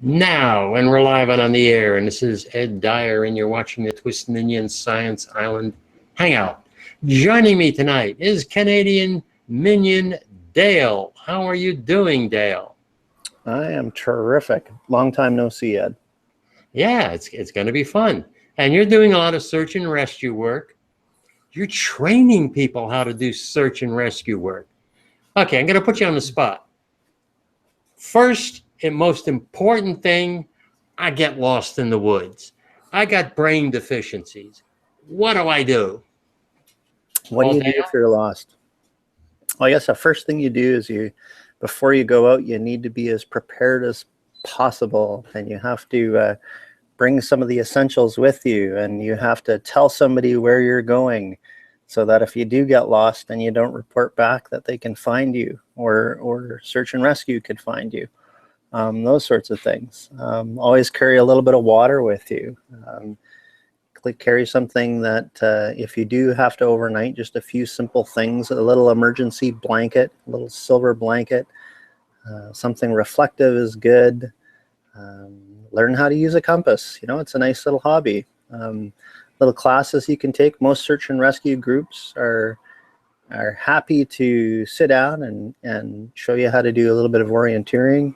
Now, and we're live and on the air, and this is Ed Dyer, and you're watching the TWIS Minion Science Island Hangout. Joining me tonight is Canadian Minion Dale. How are you doing, Dale? I am terrific. Long time no see, Ed. Yeah, it's going to be fun. And you're doing a lot of search and rescue work. You're training people how to do search and rescue work. Okay, I'm going to put you on the spot. First and most important thing, I get lost in the woods. I got brain deficiencies. What do? What do you do if you're lost? Well, I guess the first thing you do is before you go out, you need to be as prepared as possible, and you have to bring some of the essentials with you, and you have to tell somebody where you're going so that if you do get lost and you don't report back, that they can find you, or search and rescue could find you. Those sorts of things. Always carry a little bit of water with you. Carry something that if you do have to overnight, just a few simple things, a little emergency blanket, a little silver blanket, something reflective is good. Learn how to use a compass. You know, it's a nice little hobby. Little classes you can take. Most search and rescue groups are happy to sit down and show you how to do a little bit of orienteering.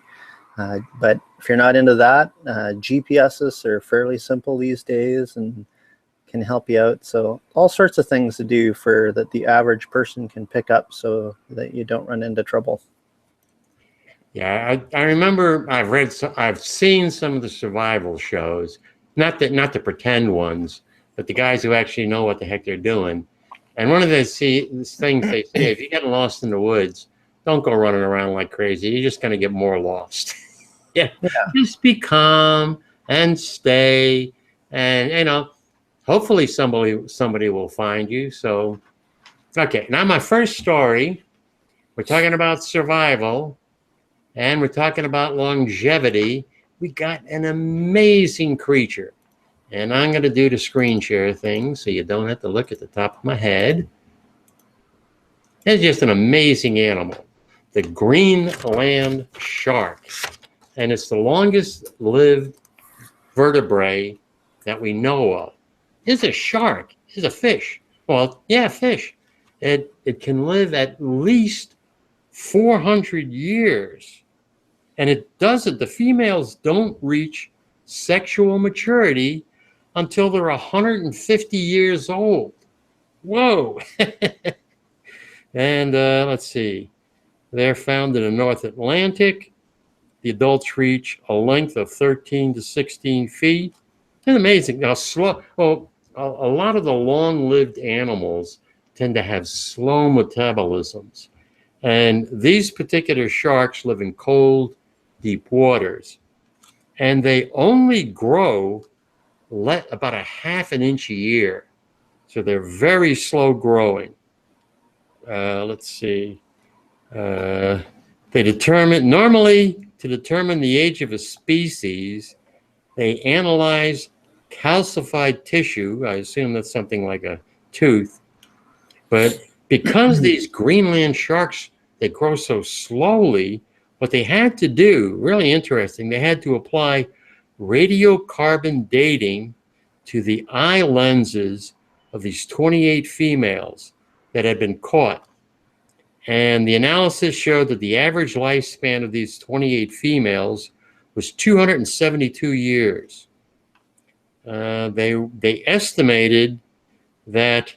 But if you're not into that, GPSs are fairly simple these days and can help you out. So all sorts of things to do that the average person can pick up so that you don't run into trouble. Yeah, I remember I've seen some of the survival shows, not the pretend ones, but the guys who actually know what the heck they're doing. And one of the things they say, if you get lost in the woods, don't go running around like crazy. You're just going to get more lost. Yeah, just be calm and stay, and hopefully somebody will find you. So, okay, now my first story, we're talking about survival, and we're talking about longevity. We got an amazing creature, and I'm going to do the screen share thing so you don't have to look at the top of my head. It's just an amazing animal, the Greenland Shark. And it's the longest lived vertebrae that we know of. It's a shark. It's a fish. Well, yeah, fish. It can live at least 400 years. And the females don't reach sexual maturity until they're 150 years old. Whoa. And let's see. They're found in the North Atlantic. The adults reach a length of 13 to 16 feet. It's amazing. Now, a lot of the long-lived animals tend to have slow metabolisms. And these particular sharks live in cold, deep waters. And they only grow about a half an inch a year. So they're very slow growing. Let's see. To determine the age of a species, they analyze calcified tissue. I assume that's something like a tooth. But because these Greenland sharks, they grow so slowly, what they had to do, really interesting, they had to apply radiocarbon dating to the eye lenses of these 28 females that had been caught. And the analysis showed that the average lifespan of these 28 females was 272 years. They estimated that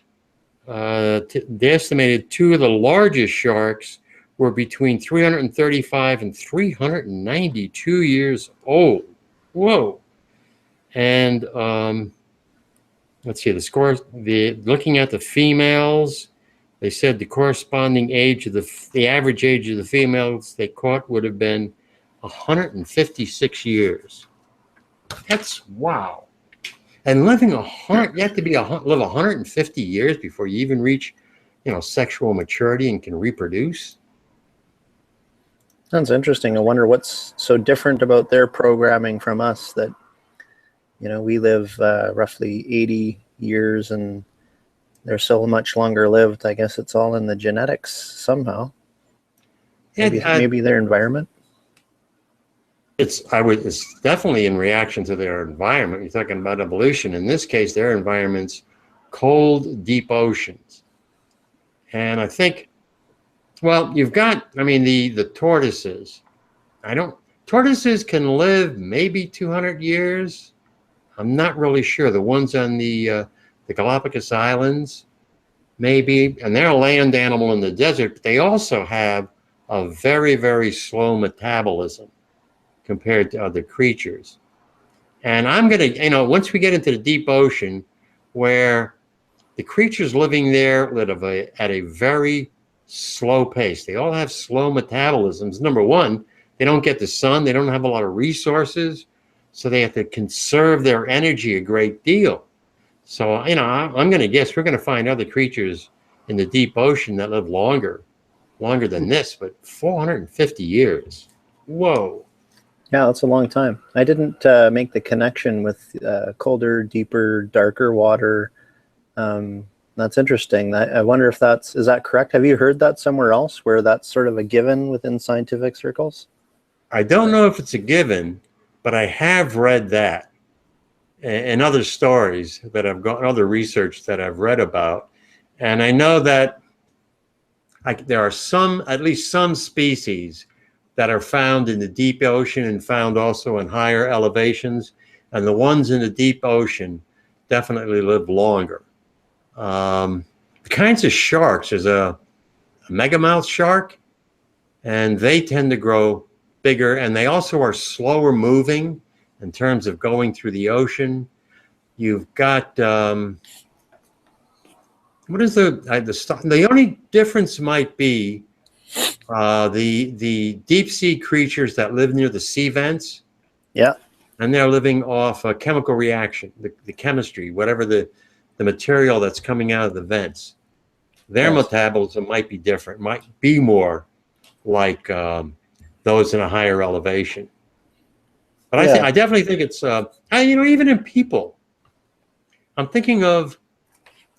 two of the largest sharks were between 335 and 392 years old. Whoa! And let's see, looking at the females. They said the corresponding age of the average age of the females they caught would have been 156 years. That's wow. And living you have to live 150 years before you even reach, sexual maturity and can reproduce. Sounds interesting. I wonder what's so different about their programming from us that, we live roughly 80 years and they're so much longer lived. I guess it's all in the genetics somehow. Maybe their environment. It's definitely in reaction to their environment. You're talking about evolution. In this case, their environment's cold, deep oceans. And I think, well, you've got, I mean, the tortoises. Tortoises can live maybe 200 years. I'm not really sure. The ones on the Galapagos Islands, maybe, and they're a land animal in the desert, but they also have a very, very slow metabolism compared to other creatures. And I'm going to, once we get into the deep ocean, where the creatures living there live at a very slow pace. They all have slow metabolisms. Number one, they don't get the sun. They don't have a lot of resources. So they have to conserve their energy a great deal. So, I'm going to guess we're going to find other creatures in the deep ocean that live longer than this, but 450 years. Whoa. Yeah, that's a long time. I didn't make the connection with colder, deeper, darker water. That's interesting. I wonder if is that correct? Have you heard that somewhere else where that's sort of a given within scientific circles? I don't know if it's a given, but I have read that in other stories that I've got, other research that I've read about. And I know that there are at least some species that are found in the deep ocean and found also in higher elevations. And the ones in the deep ocean definitely live longer. The kinds of sharks, there's a megamouth shark, and they tend to grow bigger, and they also are slower moving in terms of going through the ocean. You've got, what is the only difference might be the deep sea creatures that live near the sea vents. Yeah. And they're living off a chemical reaction, the chemistry, whatever the material that's coming out of the vents. Their metabolism might be different, might be more like those in a higher elevation. But I definitely think it's, even in people, I'm thinking of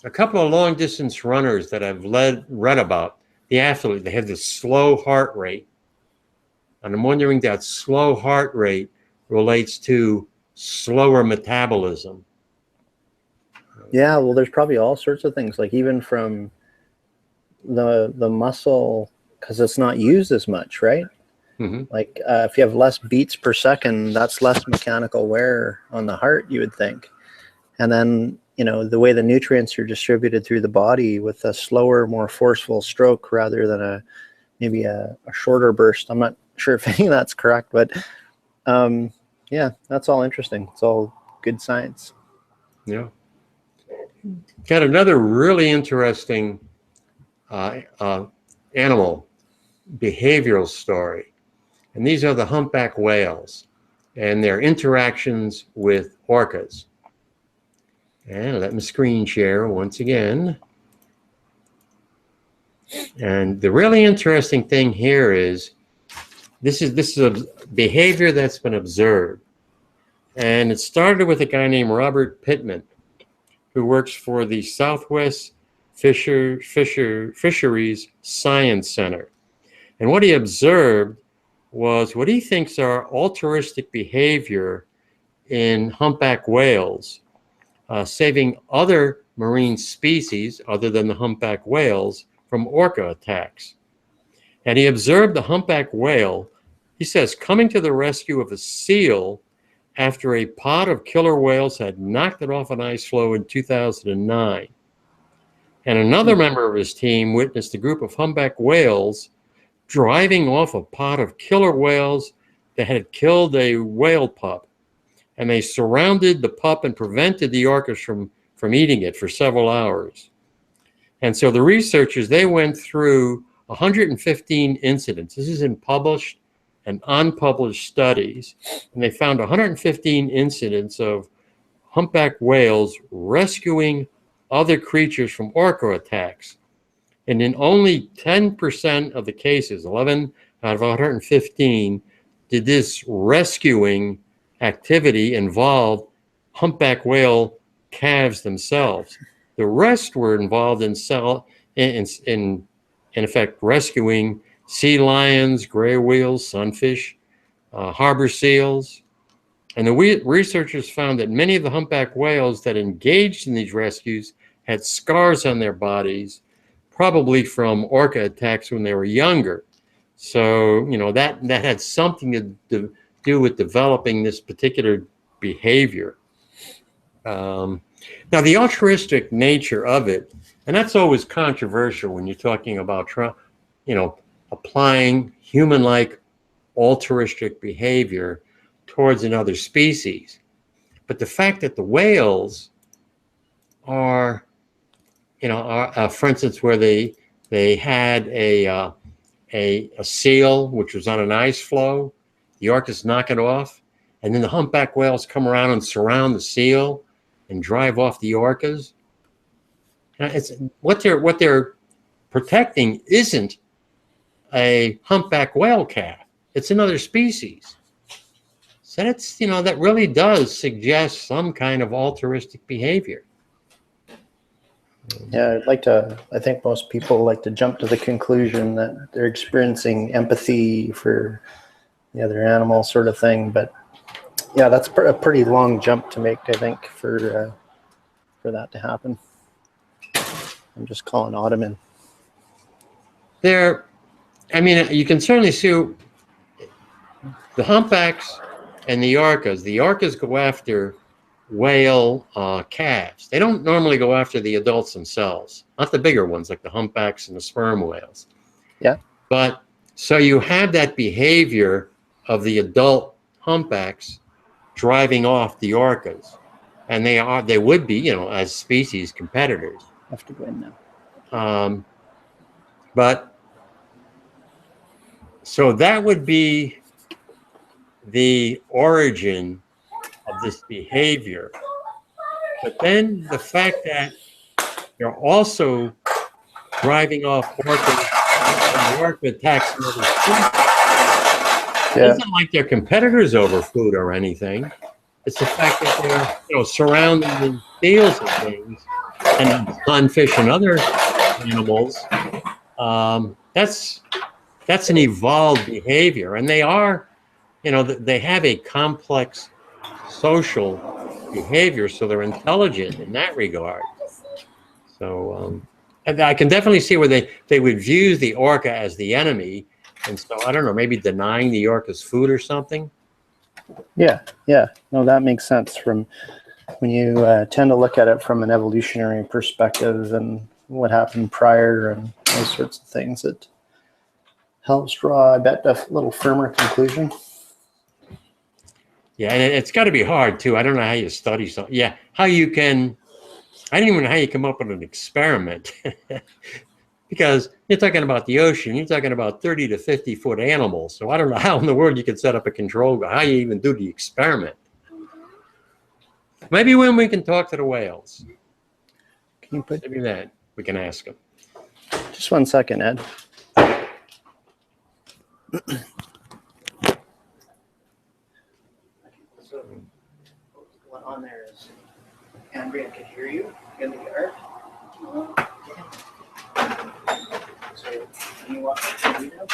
a couple of long distance runners that I've read about. The athlete, they have this slow heart rate. And I'm wondering that slow heart rate relates to slower metabolism. Yeah, well, there's probably all sorts of things, like even from the muscle, because it's not used as much, right? Mm-hmm. Like if you have less beats per second, that's less mechanical wear on the heart, you would think. And then, the way the nutrients are distributed through the body with a slower, more forceful stroke rather than maybe a shorter burst. I'm not sure if any of that's correct, but yeah, that's all interesting. It's all good science. Yeah. Got another really interesting animal behavioral story. And these are the humpback whales and their interactions with orcas. And let me screen share once again. And the really interesting thing here is this is a behavior that's been observed. And it started with a guy named Robert Pittman, who works for the Southwest Fisheries Science Center. And what he observed was what he thinks are altruistic behavior in humpback whales, saving other marine species other than the humpback whales from orca attacks. And he observed the humpback whale, he says, coming to the rescue of a seal after a pod of killer whales had knocked it off an ice floe in 2009. And another member of his team witnessed a group of humpback whales driving off a pod of killer whales that had killed a whale pup. And they surrounded the pup and prevented the orcas from eating it for several hours. And so the researchers, they went through 115 incidents. This is in published and unpublished studies. And they found 115 incidents of humpback whales rescuing other creatures from orca attacks. And in only 10% of the cases, 11 out of 115, did this rescuing activity involve humpback whale calves themselves. The rest were involved in effect rescuing sea lions, gray whales, sunfish, harbor seals. And the researchers found that many of the humpback whales that engaged in these rescues had scars on their bodies, probably from orca attacks when they were younger. So, you know, that had something to do with developing this particular behavior. Now, the altruistic nature of it, and that's always controversial when you're talking about, you know, applying human-like altruistic behavior towards another species. But the fact that the whales are, you know, for instance, where they had a seal which was on an ice floe, the orcas knock it off, and then the humpback whales come around and surround the seal and drive off the orcas. It's what they're protecting isn't a humpback whale calf; it's another species. So that's, you know, that really does suggest some kind of altruistic behavior. Yeah, I think most people like to jump to the conclusion that they're experiencing empathy for the other animal sort of thing. But yeah, that's a pretty long jump to make, I think, for that to happen. I'm just calling Autumn in. I mean, you can certainly see the humpbacks and the orcas. The orcas go after whale calves. They don't normally go after the adults themselves, not the bigger ones like the humpbacks and the sperm whales. Yeah. But so you have that behavior of the adult humpbacks driving off the orcas, and they would be, you know, as species competitors. I have to go in now. But so that would be the origin of this behavior. But then the fact that they're also driving off orcas and the orca attacks another species. It isn't like they're competitors over food or anything. It's the fact that they're, you know, surrounding the seals and things, and sunfish and other animals. That's an evolved behavior, and they are, you know, they have a complex social behavior, so they're intelligent in that regard. So and I can definitely see where they would view the orca as the enemy, and so I don't know, maybe denying the orca's food or something. Yeah, no, that makes sense. From when you tend to look at it from an evolutionary perspective and what happened prior and those sorts of things, it helps draw, I bet, a little firmer conclusion. Yeah, and it's got to be hard too. I don't know how you study something. Yeah, how you can. I don't even know how you come up with an experiment, because you're talking about the ocean. You're talking about 30 to 50 foot animals. So I don't know how in the world you could set up a control. How you even do the experiment? Maybe when we can talk to the whales. Can you put? Maybe that we can ask them. Just 1 second, Ed. So what on there is Andrea could hear you in the yard. So can you watch TV now?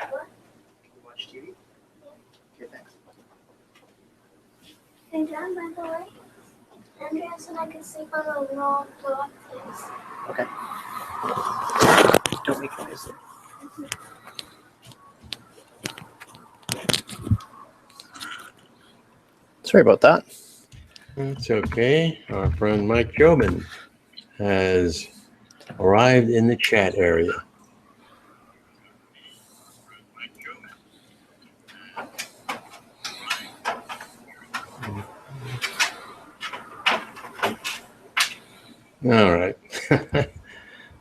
What? Can you watch TV? Okay, thanks. Hey, Dad, by the way, Andrea said I could sleep on a long block place. Okay. Don't make noise. Sorry about that. It's okay. Our friend Mike Jobin has arrived in the chat area. All right.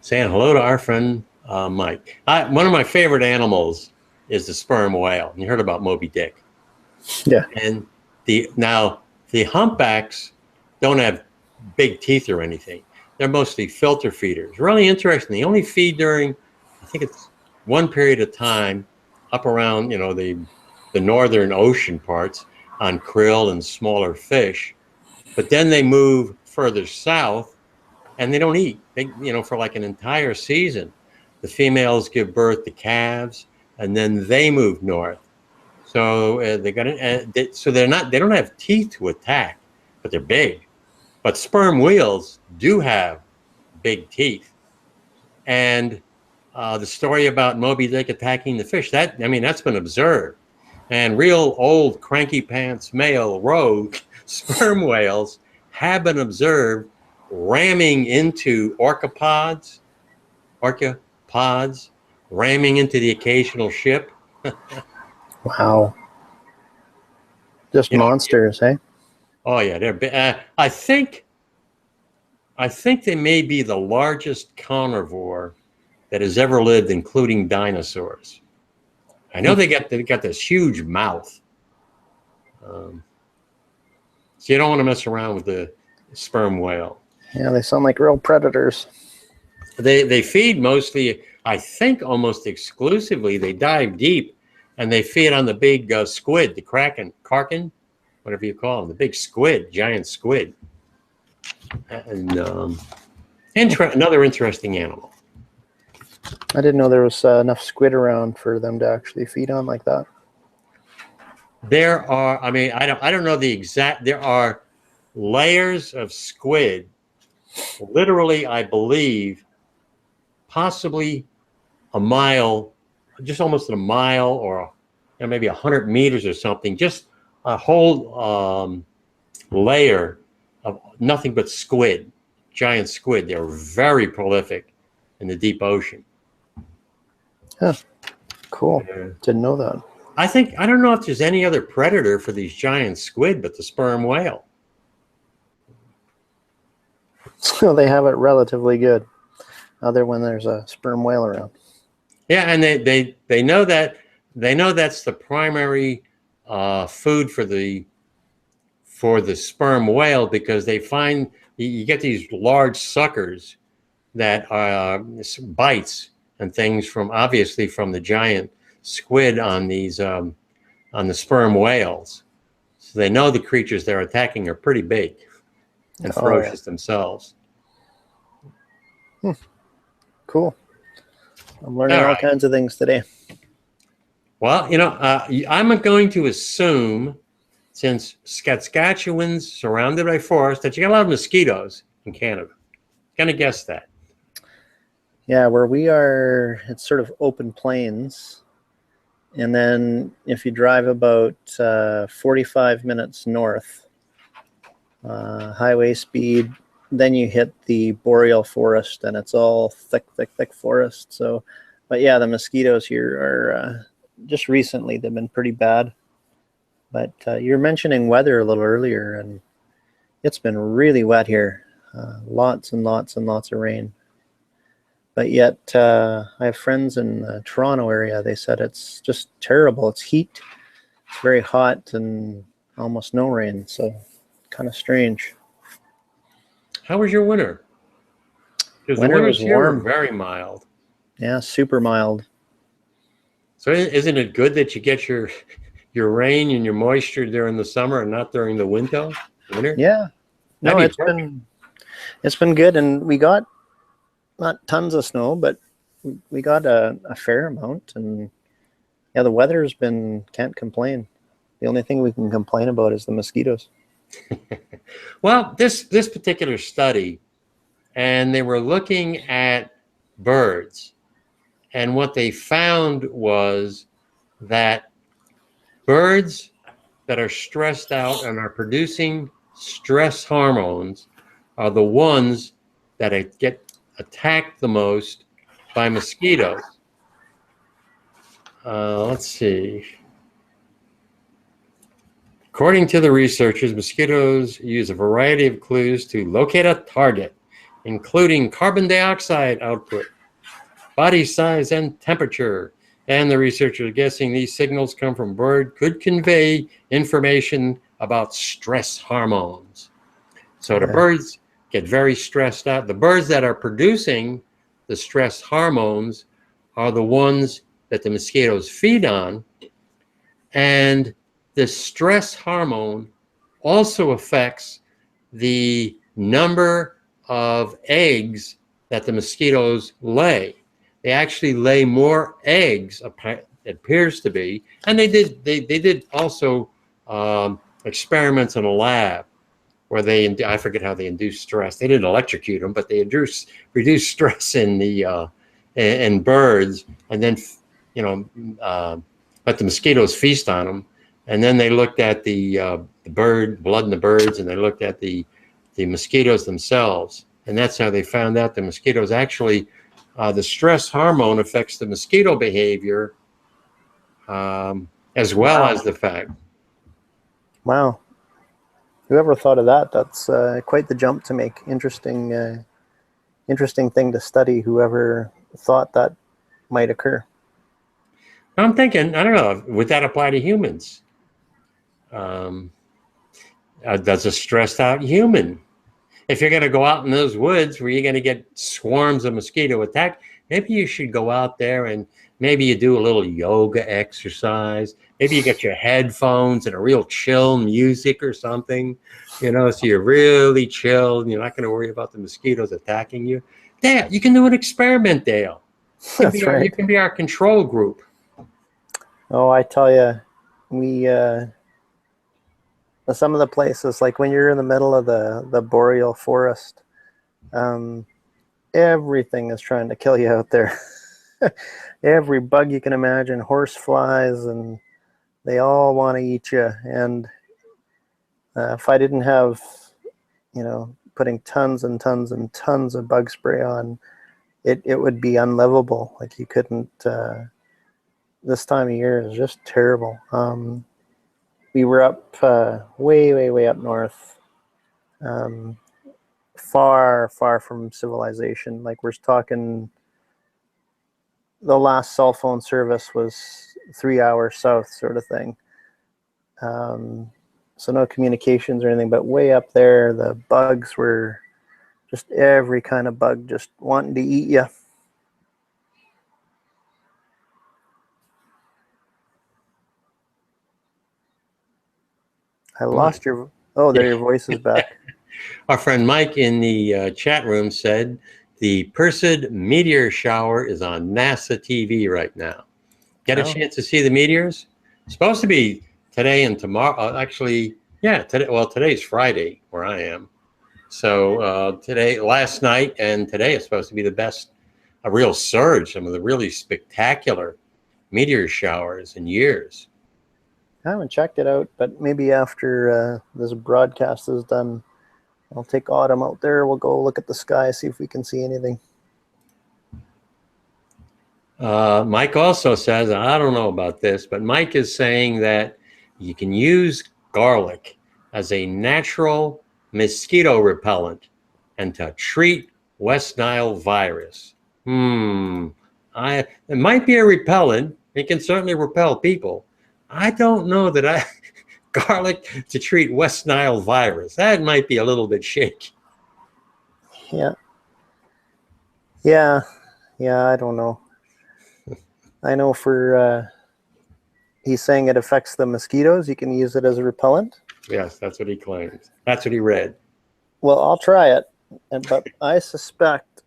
Saying hello to our friend Mike. One of my favorite animals is the sperm whale. You heard about Moby Dick. Yeah. And the humpbacks don't have big teeth or anything. They're mostly filter feeders. Really interesting. They only feed during, I think it's one period of time up around, you know, the northern ocean parts on krill and smaller fish. But then they move further south and they don't eat. They, you know, for like an entire season. The females give birth to calves and then they move north. So they got so they don't have teeth to attack, but they're big. But sperm whales do have big teeth. And the story about Moby Dick attacking the fish, that's been observed. And real old cranky pants male rogue sperm whales have been observed ramming into orca pods, ramming into the occasional ship. Wow. Just monsters, eh? Oh yeah, they're. I think they may be the largest carnivore that has ever lived, including dinosaurs. I know they got this huge mouth. So you don't want to mess around with the sperm whale. Yeah, they sound like real predators. They feed mostly, I think almost exclusively, they dive deep, and they feed on the big squid, the kraken, whatever you call them, the big squid, giant squid. And another interesting animal. I didn't know there was enough squid around for them to actually feed on like that. There are, I don't know the exact, there are layers of squid, literally, I believe, possibly a mile, just almost a mile, or maybe 100 meters or something, just a whole layer of nothing but squid, giant squid. They're very prolific in the deep ocean. Huh. Cool. Didn't know that. I don't know if there's any other predator for these giant squid but the sperm whale. So they have it relatively good, other when there's a sperm whale around. Yeah, and they know that's the primary food for the sperm whale, because they find you get these large suckers that bites and things obviously from the giant squid on these on the sperm whales. So they know the creatures they're attacking are pretty big and ferocious themselves. Cool. I'm learning all kinds of things today. Well, I'm going to assume, since Saskatchewan's surrounded by forest, that you got a lot of mosquitoes in Canada. Gonna guess that. Yeah, where we are, it's sort of open plains. And then if you drive about 45 minutes north, highway speed, then you hit the boreal forest, and it's all thick forest. So, but yeah, the mosquitoes here are just recently, they've been pretty bad. But you're mentioning weather a little earlier, and it's been really wet here. Lots and lots and lots of rain. But yet, I have friends in the Toronto area. They said it's just terrible. It's heat. It's very hot and almost no rain. So kind of strange. How was your winter? Because the winters here were very mild. Yeah, super mild. So isn't it good that you get your rain and your moisture during the summer and not during the winter? Yeah. No, it's been good, and we got not tons of snow, but we got a fair amount, and yeah, the weather's been, can't complain. The only thing we can complain about is the mosquitoes. Well, this particular study, and they were looking at birds, and what they found was that birds that are stressed out and are producing stress hormones are the ones that get attacked the most by mosquitoes. Let's see. According to the researchers, mosquitoes use a variety of clues to locate a target, including carbon dioxide output, body size, and temperature. And the researchers are guessing these signals come from bird could convey information about stress hormones. So the birds get very stressed out. The birds that are producing the stress hormones are the ones that the mosquitoes feed on. And the stress hormone also affects the number of eggs that the mosquitoes lay. They actually lay more eggs, appears to be. And they did also experiments in a lab where I forget how they induced stress. They didn't electrocute them, but they reduced stress in the in birds, and then let the mosquitoes feast on them. And then they looked at the blood in the birds, and they looked at the mosquitoes themselves. And that's how they found out the mosquitoes actually, the stress hormone affects the mosquito behavior as well as the fact. Wow. Whoever thought of that? That's quite the jump to make. Interesting thing to study. Whoever thought that might occur. I'm thinking, I don't know, would that apply to humans? Does a stressed out human, if you're going to go out in those woods where you're going to get swarms of mosquito attack, maybe you should go out there and maybe you do a little yoga exercise. Maybe you get your headphones and a real chill music or something, so you're really chill and you're not going to worry about the mosquitoes attacking you. Dale, you can do an experiment, Dale. That's right. You can be our control group. Oh, I tell you, we some of the places, like when you're in the middle of the boreal forest, everything is trying to kill you out there. Every bug you can imagine, horse flies, and they all want to eat you. And if I didn't have, putting tons and tons and tons of bug spray on, it would be unlivable. Like you couldn't. This time of year is just terrible. We were up way up north, far from civilization. Like we're talking, the last cell phone service was 3 hours south, sort of thing. So no communications or anything, but way up there, the bugs were just every kind of bug just wanting to eat you. I lost your... Oh, there, your voice is back. Our friend Mike in the chat room said the Perseid meteor shower is on NASA TV right now. Get a chance to see the meteors? It's supposed to be today and tomorrow. Actually, yeah, today. Well, today's Friday where I am. So last night and today is supposed to be the best, a real surge, some of the really spectacular meteor showers in years. I haven't checked it out, but maybe after this broadcast is done, I'll take Autumn out there. We'll go look at the sky, see if we can see anything. Mike also says, I don't know about this, but Mike is saying that you can use garlic as a natural mosquito repellent and to treat West Nile virus. It might be a repellent. It can certainly repel people. I don't know that garlic to treat West Nile virus. That might be a little bit shaky. Yeah, I don't know. I know for, he's saying it affects the mosquitoes. You can use it as a repellent. Yes, that's what he claims. That's what he read. Well, I'll try it, but I suspect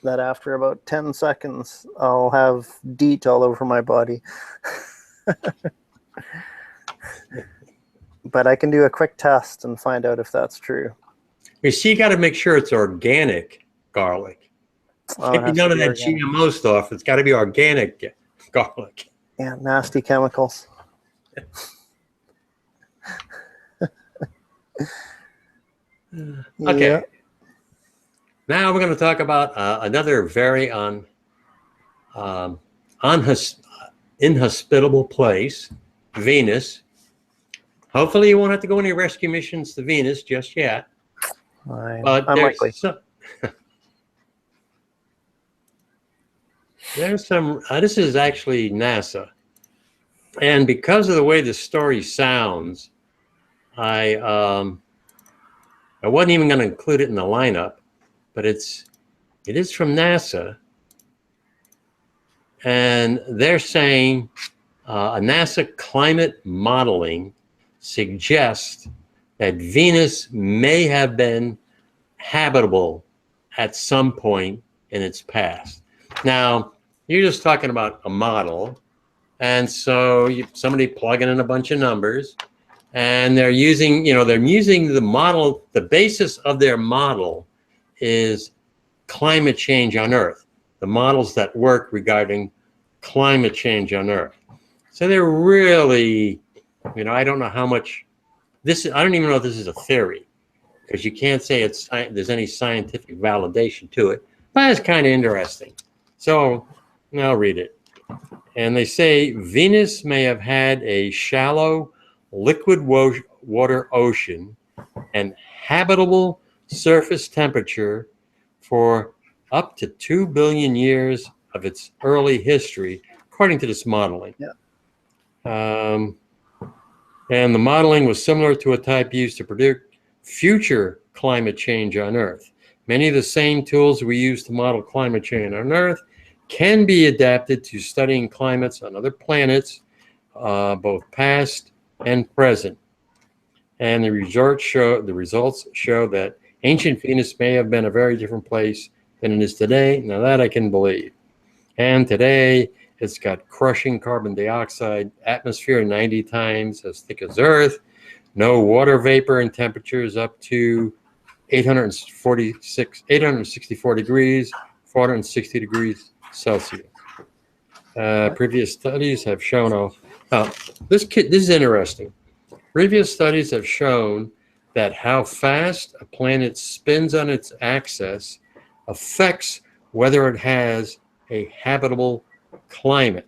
that after about 10 seconds, I'll have DEET all over my body. But I can do a quick test and find out if that's true. You see, you got to make sure it's organic garlic. Maybe none of that GMO stuff. It's got to be organic garlic. Yeah, nasty chemicals. Okay. Yeah. Now we're going to talk about another very inhospitable place, Venus. Hopefully you won't have to go any rescue missions to Venus just yet. But unlikely. There's some, this is actually NASA. And because of the way the story sounds, I wasn't even going to include it in the lineup, but it is from NASA. And they're saying a NASA climate modeling suggests that Venus may have been habitable at some point in its past. Now, you're just talking about a model, And so somebody plugging in a bunch of numbers, and they're using, they're using the model. The basis of their model is climate change on Earth, the models that work regarding climate change on Earth. So they're really, I don't know how much I don't even know if this is a theory, because you can't say there's any scientific validation to it, but it's kind of interesting. So I'll read it. And they say Venus may have had a shallow liquid water ocean and habitable surface temperature for up to 2 billion years of its early history, according to this modeling. Yeah. And the modeling was similar to a type used to predict future climate change on Earth. Many of the same tools we use to model climate change on Earth can be adapted to studying climates on other planets, both past and present. And the results show that ancient Venus may have been a very different place than it is today. Now that I can believe. And today, it's got crushing carbon dioxide, atmosphere 90 times as thick as Earth, no water vapor, and temperatures up to 864 degrees, 460 degrees Celsius. Previous studies have shown, this is interesting. Previous studies have shown that how fast a planet spins on its axis affects whether it has a habitable climate.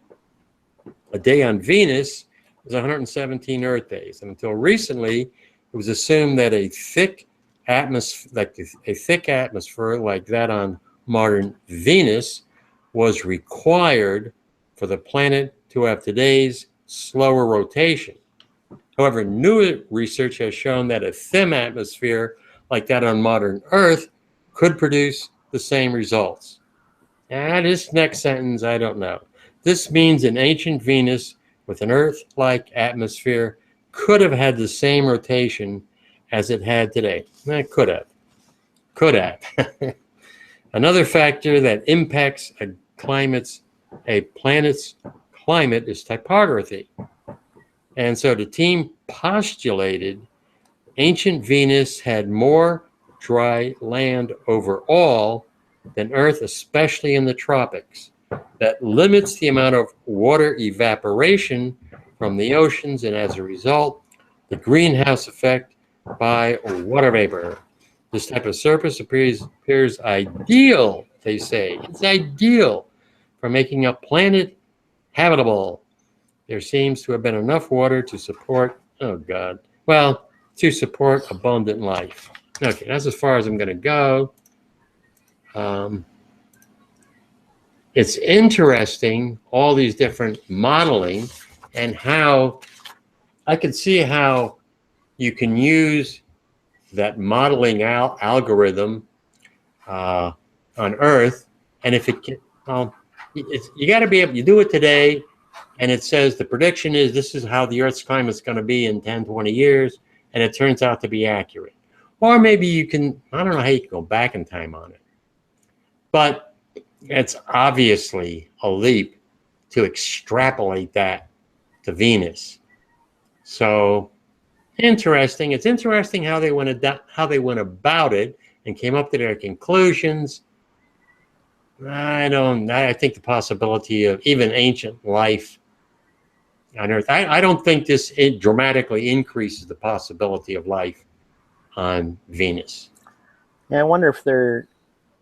A day on Venus is 117 Earth days, and until recently, it was assumed that a thick atmosphere like that on modern Venus was required for the planet to have today's slower rotation. However, new research has shown that a thin atmosphere like that on modern Earth could produce the same results. This next sentence, I don't know. This means an ancient Venus with an Earth-like atmosphere could have had the same rotation as it had today. Could have. Another factor that impacts a planet's climate is topography. And so the team postulated ancient Venus had more dry land overall than Earth, especially in the tropics. That limits the amount of water evaporation from the oceans, and as a result, the greenhouse effect by water vapor. This type of surface appears ideal, they say. It's ideal for making a planet habitable. There seems to have been enough water to support, to support abundant life. Okay, that's as far as I'm going to go. It's interesting, all these different modeling, and how I can see how you can use that modeling algorithm on Earth, and if it can, you got to be able, you do it today, and it says the prediction is this is how the Earth's climate is going to be in 10, 20 years, and it turns out to be accurate. Or maybe you can, I don't know how you can go back in time on it, but it's obviously a leap to extrapolate that to Venus. So interesting. It's interesting how they went about it and came up to their conclusions. I think the possibility of even ancient life on Earth, I don't think this dramatically increases the possibility of life on Venus. Yeah, I wonder if there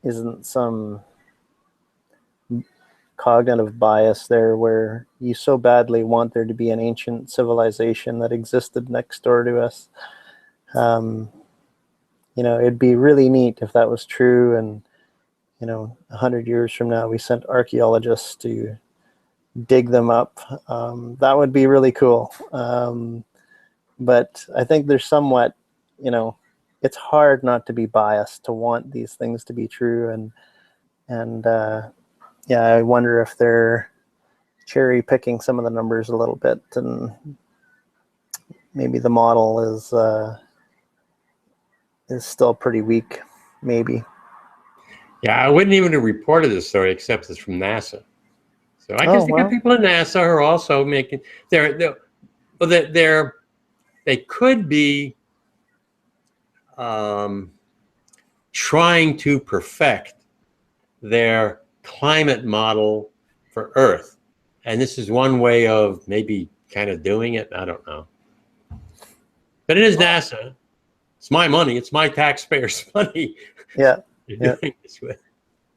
isn't some cognitive bias there where you so badly want there to be an ancient civilization that existed next door to us. It'd be really neat if that was true, and 100 years from now we sent archaeologists to dig them up. That would be really cool. But I think there's somewhat, it's hard not to be biased, to want these things to be true, and I wonder if they're cherry picking some of the numbers a little bit, and maybe the model is still pretty weak, maybe. Yeah, I wouldn't even have reported this story except it's from NASA. So I guess the good people at NASA are also making they could be trying to perfect their climate model for Earth, and this is one way of maybe kind of doing it. I don't know, but it is NASA. It's my money. It's my taxpayers' money. Yeah, You're doing this with.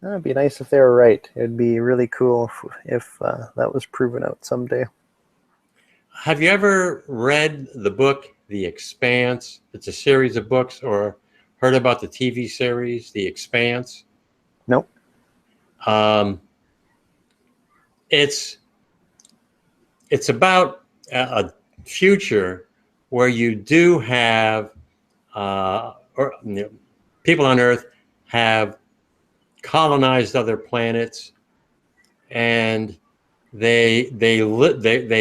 It'd be nice if they were right. It'd be really cool if that was proven out someday. Have you ever read the book The Expanse? It's a series of books, or heard about the TV series The Expanse? Nope. It's about a future where you do have people on Earth have colonized other planets, and they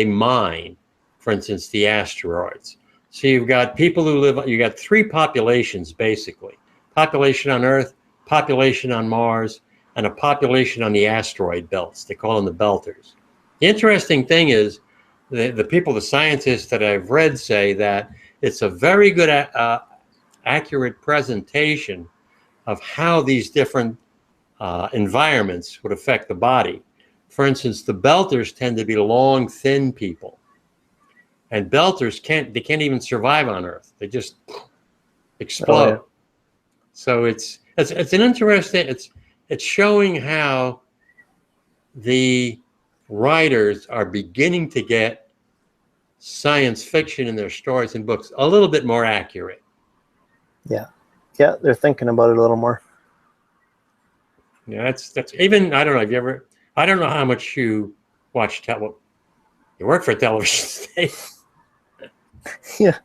mine, for instance, the asteroids. So you've got people who live. You got three populations basically: population on Earth, population on Mars, and a population on the asteroid belts. They call them the belters. The interesting thing is, the people, the scientists that I've read say that it's a very good, accurate presentation of how these different environments would affect the body. For instance, the belters tend to be long, thin people, and belters can't even survive on Earth. They just explode. Oh, yeah. So it's an interesting. It's showing how the writers are beginning to get science fiction in their stories and books a little bit more accurate. Yeah, they're thinking about it a little more. Yeah, that's even. I don't know. Have you ever? I don't know how much you watch you work for a television station. Yeah,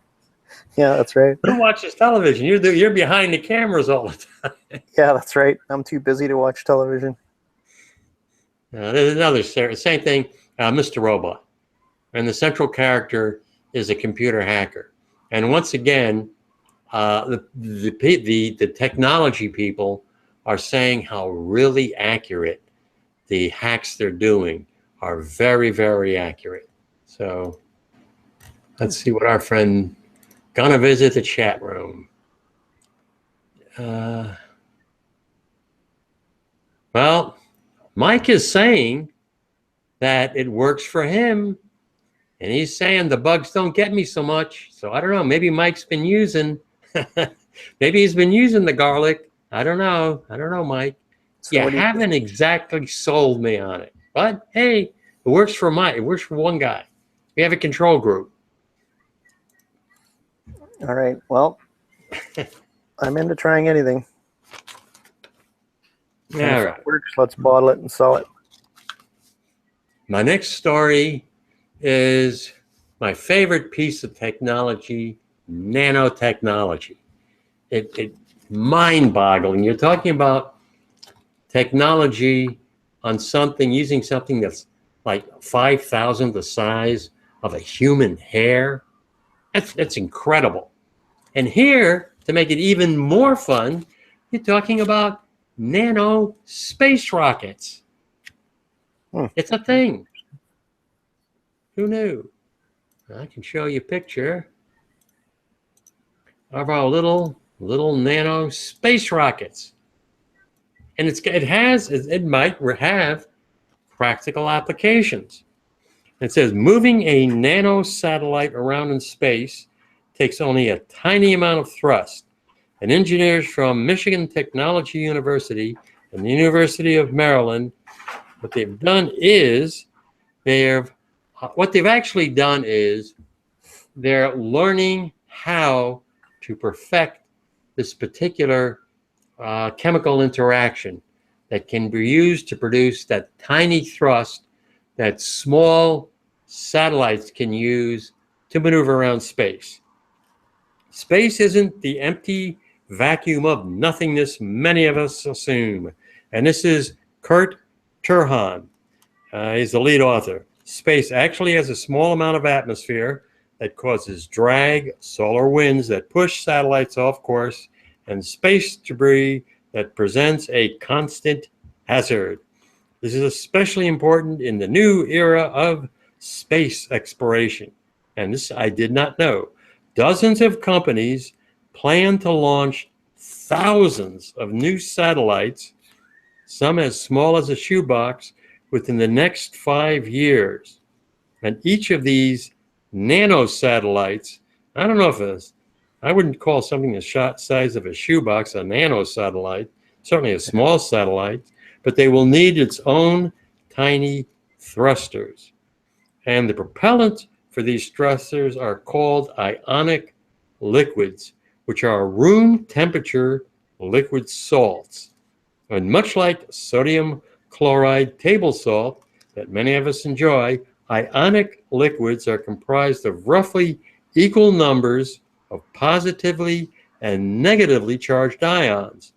that's right. Who watches television? You're behind the cameras all the time. Yeah, that's right. I'm too busy to watch television. There's another same thing, Mr. Robot, and the central character is a computer hacker. And once again, the technology people are saying how really accurate the hacks they're doing are. Very, very accurate. So let's see what our friend gonna visit the chat room. Well, Mike is saying that it works for him, and he's saying the bugs don't get me so much. So I don't know. Maybe Mike's been using. Maybe he's been using the garlic. I don't know. Mike. So you haven't exactly sold me on it, but hey, it works for Mike. It works for one guy. We have a control group. All right. Well, I'm into trying anything. All right. If it works, let's bottle it and sell it. My next story is my favorite piece of technology, nanotechnology. It mind-boggling. You're talking about technology on something, using something that's like 5,000 the size of a human hair. That's incredible. And here, to make it even more fun, you're talking about nano space rockets. It's a thing. Who knew? I can show you a picture of our little nano space rockets. And it might have practical applications. It says moving a nano satellite around in space takes only a tiny amount of thrust. And engineers from Michigan Technology University and the University of Maryland, what they've actually done is they're learning how to perfect this particular chemical interaction that can be used to produce that tiny thrust that small satellites can use to maneuver around space. Space isn't the empty vacuum of nothingness many of us assume. And this is Kurt Turhan. He's the lead author. Space actually has a small amount of atmosphere that causes drag, solar winds that push satellites off course, and space debris that presents a constant hazard. This is especially important in the new era of space exploration. And this I did not know. Dozens of companies plan to launch thousands of new satellites, some as small as a shoebox, within the next 5 years. And each of these nano satellites, I don't know if it's, I wouldn't call something the size of a shoebox a nano satellite, certainly a small satellite, but they will need its own tiny thrusters. And the propellant for these thrusters are called ionic liquids, which are room temperature liquid salts. And much like sodium chloride table salt that many of us enjoy, ionic liquids are comprised of roughly equal numbers of positively and negatively charged ions.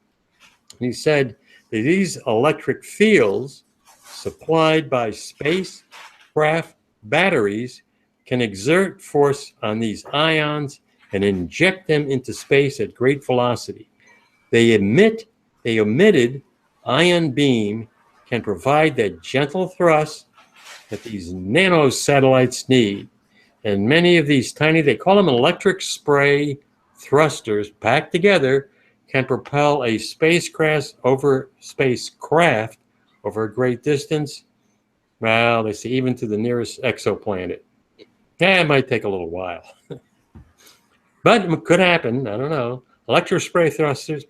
And he said that these electric fields supplied by spacecraft batteries can exert force on these ions and inject them into space at great velocity. The emitted ion beam can provide that gentle thrust that these nano satellites need. And many of these tiny, they call them electric spray thrusters, packed together, can propel a spacecraft over a great distance. Well, they say even to the nearest exoplanet. Yeah, it might take a little while. But it could happen, I don't know. Electric spray thrusters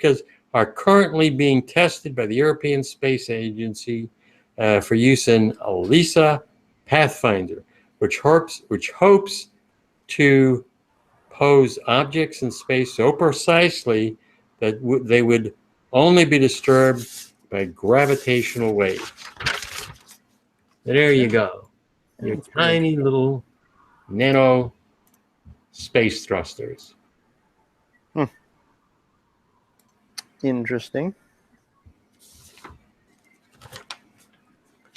are currently being tested by the European Space Agency for use in ELISA Pathfinder, which hopes to pose objects in space so precisely that they would only be disturbed by gravitational waves. There you go. Your tiny little nano space thrusters. Interesting.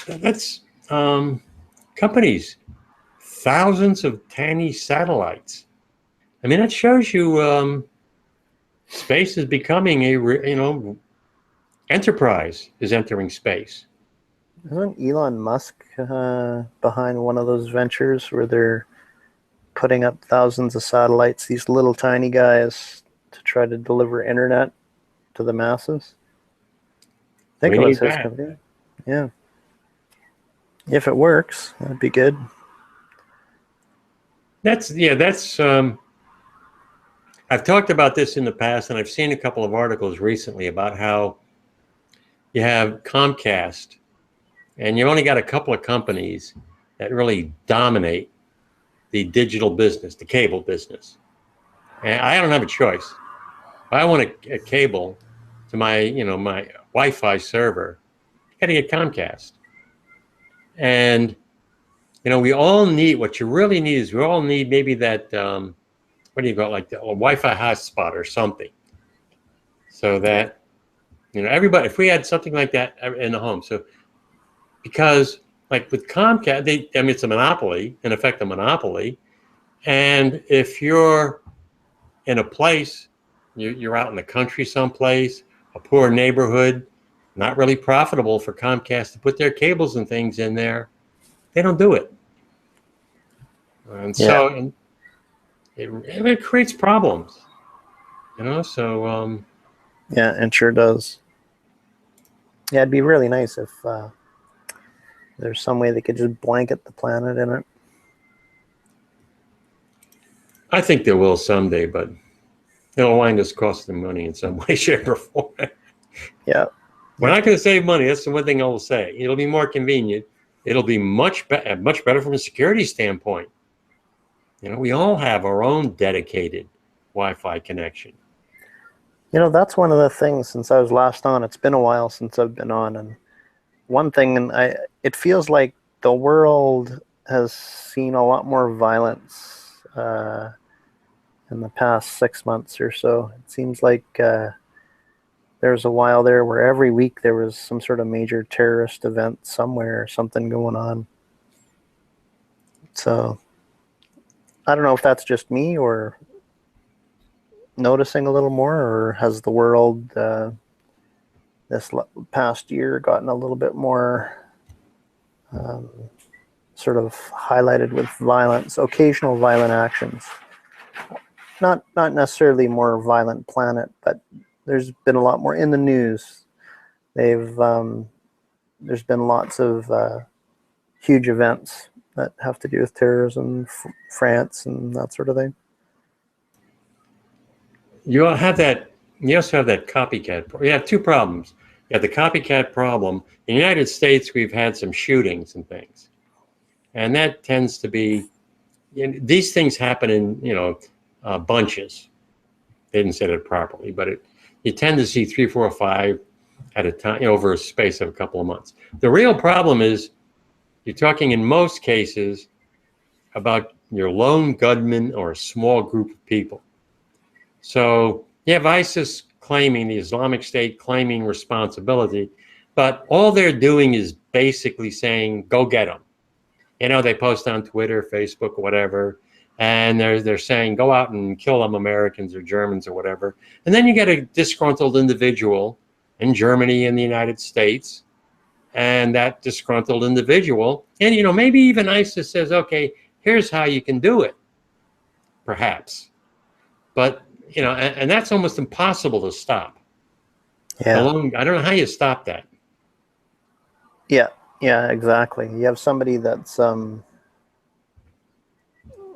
That's companies, thousands of tiny satellites. I mean, that shows you space is becoming enterprise is entering space. Isn't Elon Musk behind one of those ventures where they're putting up thousands of satellites, these little tiny guys, to try to deliver internet to the masses? I think it was his company. Yeah. If it works, that'd be good. That's I've talked about this in the past, and I've seen a couple of articles recently about how you have Comcast, and you only got a couple of companies that really dominate the digital business, the cable business. And I don't have a choice. If I want a cable to my Wi-Fi server, I got to get Comcast. And we all need, what you really need is, we all need maybe that what do you call it, like the Wi-Fi hotspot or something, so that everybody, if we had something like that in the home. So because like with Comcast, it's a monopoly, in effect a monopoly, and if you're in a place, you're out in the country someplace, a poor neighborhood, not really profitable for Comcast to put their cables and things in there, they don't do it. And so it creates problems, so. Yeah, it sure does. Yeah, it'd be really nice if there's some way they could just blanket the planet in it. I think there will someday, but it'll wind us costing money in some way, shape, or form. Yeah. We're not going to save money. That's the one thing I will say. It'll be more convenient. It'll be much better from a security standpoint. We all have our own dedicated Wi-Fi connection. That's one of the things since I was last on. It's been a while since I've been on, and one thing, and it feels like the world has seen a lot more violence in the past 6 months or so. It seems like there was a while there where every week there was some sort of major terrorist event somewhere, something going on. So I don't know if that's just me or noticing a little more, or has the world this past year gotten a little bit more sort of highlighted with violence, occasional violent actions. Not necessarily more violent planet, but there's been a lot more in the news. There's been lots of huge events that have to do with terrorism, France, and that sort of thing. You have that. You also have that copycat. You have two problems. You have the copycat problem. In the United States, we've had some shootings and things, and that tends to be. These things happen in bunches. They didn't say it properly, but you tend to see 3, 4, 5 at a time over a space of a couple of months. The real problem is you're talking in most cases about your lone gunman or a small group of people. So you have ISIS claiming, the Islamic State claiming responsibility, but all they're doing is basically saying, go get them. They post on Twitter, Facebook, whatever, and they're saying, go out and kill them Americans or Germans or whatever. And then you get a disgruntled individual in Germany and the United States, and that disgruntled individual, and maybe even ISIS says, okay, here's how you can do it, perhaps. But and that's almost impossible to stop. Yeah. I don't know how you stop that. Yeah, exactly. You have somebody that's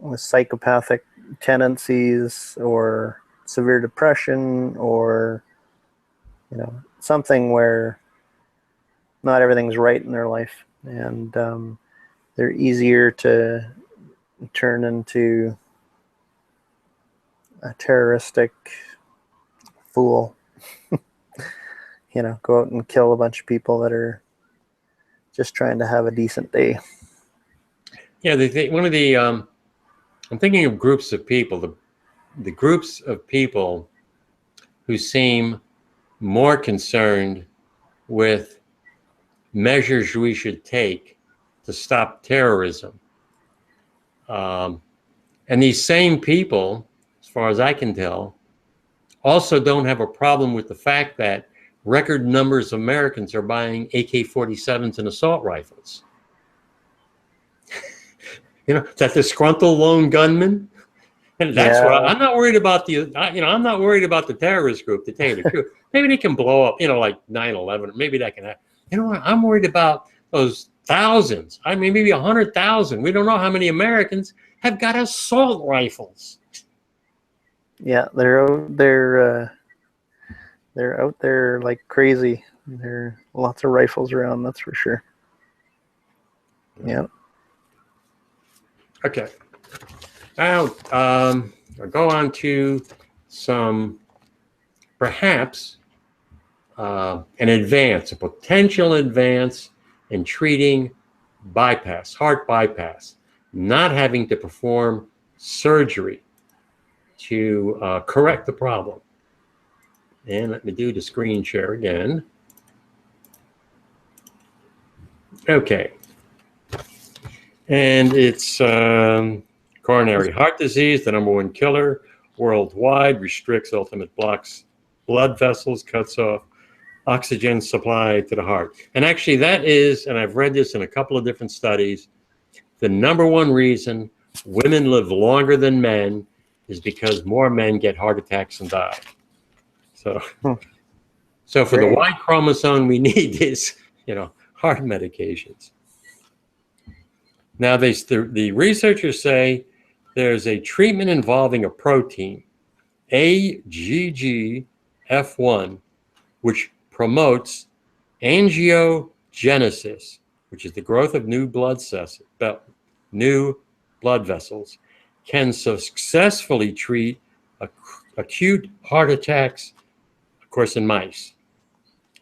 with psychopathic tendencies or severe depression or something where not everything's right in their life, and they're easier to turn into a terroristic fool. Go out and kill a bunch of people that are just trying to have a decent day. Yeah, I'm thinking of groups of people, the groups of people who seem more concerned with measures we should take to stop terrorism. And these same people, as far as I can tell, also don't have a problem with the fact that record numbers of Americans are buying AK-47s and assault rifles. That disgruntled lone gunman. And that's what I'm not worried about I'm not worried about the terrorist group, to tell you the truth. Maybe they can blow up, like 9/11, maybe that can happen. You know what? I'm worried about those thousands. I mean, maybe 100,000. We don't know how many Americans have got assault rifles. Yeah, they're out there like crazy. There are lots of rifles around, that's for sure. Yeah. Okay. Now, I'll go on to some, perhaps, a potential advance in treating heart bypass, not having to perform surgery to correct the problem. And let me do the screen share again. Okay. And it's coronary heart disease, the #1 killer worldwide, restricts, ultimate blocks blood vessels, cuts off oxygen supply to the heart. And actually that is, and I've read this in a couple of different studies, the #1 reason women live longer than men is because more men get heart attacks and die. So, for the Y chromosome, we need this, heart medications. Now, the researchers say there's a treatment involving a protein, AGGF1, which promotes angiogenesis, which is the growth of new blood vessels, can successfully treat acute heart attacks, of course, in mice.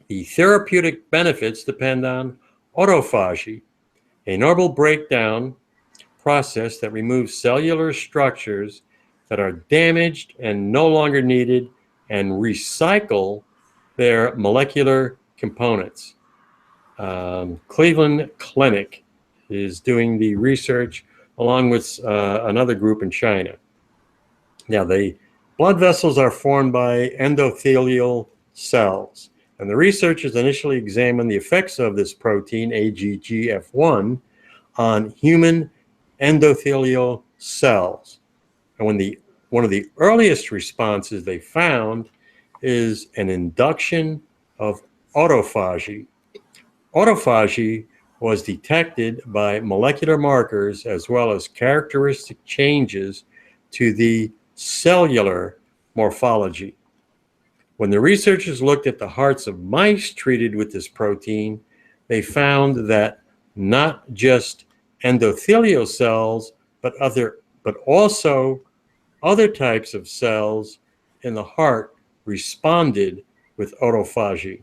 The therapeutic benefits depend on autophagy, a normal breakdown process that removes cellular structures that are damaged and no longer needed and recycle their molecular components. Cleveland Clinic is doing the research along with another group in China. Now, the blood vessels are formed by endothelial cells, And the researchers initially examined the effects of this protein, AGGF1, on human endothelial cells. And one of the earliest responses they found is an induction of autophagy. Autophagy was detected by molecular markers as well as characteristic changes to the cellular morphology. When the researchers looked at the hearts of mice treated with this protein, they found that not just endothelial cells, but also other types of cells in the heart responded with autophagy.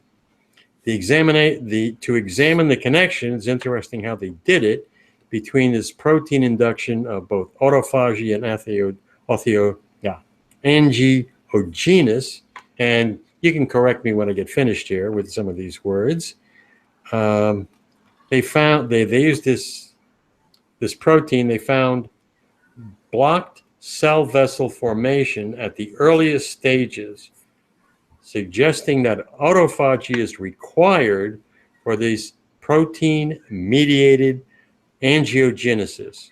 To examine the connection, it's interesting how they did it between this protein induction of both autophagy and angiogenesis. And you can correct me when I get finished here with some of these words. They used this protein. They found blocked cell vessel formation at the earliest stages, suggesting that autophagy is required for this protein-mediated angiogenesis.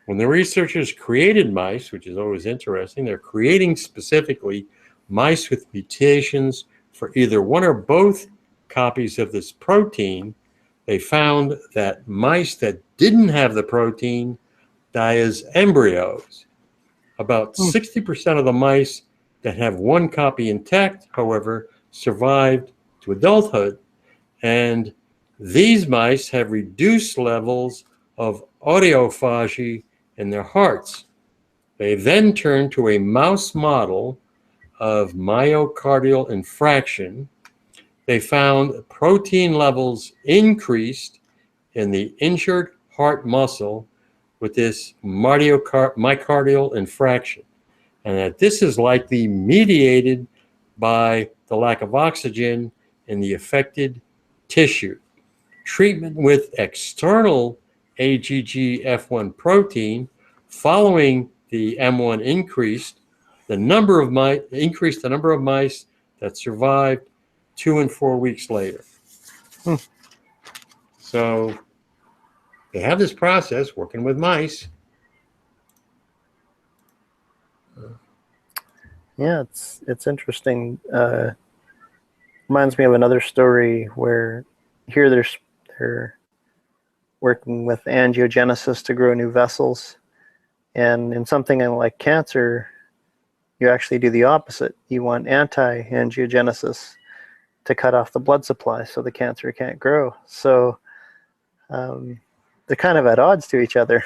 When the researchers created mice, which is always interesting, they're creating specifically mice with mutations for either one or both copies of this protein. They found that mice that didn't have the protein die as embryos. About 60% of the mice that have one copy intact, however, survived to adulthood. And these mice have reduced levels of autophagy in their hearts. They then turned to a mouse model of myocardial infarction. They found protein levels increased in the injured heart muscle with this myocardial infarction, and that this is likely mediated by the lack of oxygen in the affected tissue. Treatment with external AGGF1 protein following the M1 increased the number of mice that survived 2 and 4 weeks later. So they have this process working with mice. Yeah, it's interesting. Reminds me of another story where here they're working with angiogenesis to grow new vessels, and in something like cancer, you actually do the opposite. You want anti-angiogenesis to cut off the blood supply so the cancer can't grow. So they're kind of at odds to each other.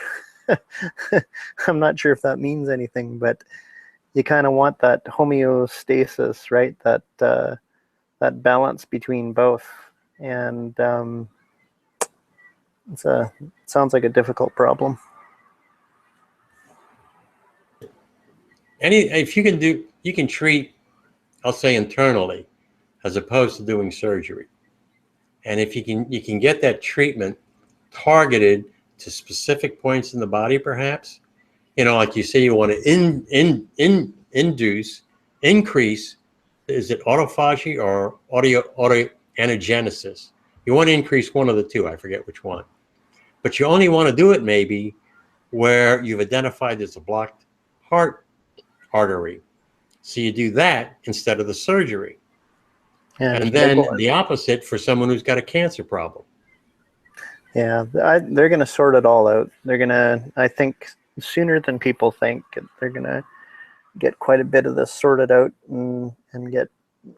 I'm not sure if that means anything, but you kind of want that homeostasis, right? That balance between both. And it sounds like a difficult problem. If you can treat, I'll say internally, as opposed to doing surgery. And if you can get that treatment targeted to specific points in the body, perhaps, like you say, you want to increase, is it autophagy or autoanagenesis? You want to increase one of the two, I forget which one. But you only want to do it maybe where you've identified there's a blocked heart artery. So you do that instead of the surgery. And then the opposite for someone who's got a cancer problem. Yeah, they're going to sort it all out. They're going to, I think, sooner than people think, they're going to get quite a bit of this sorted out and get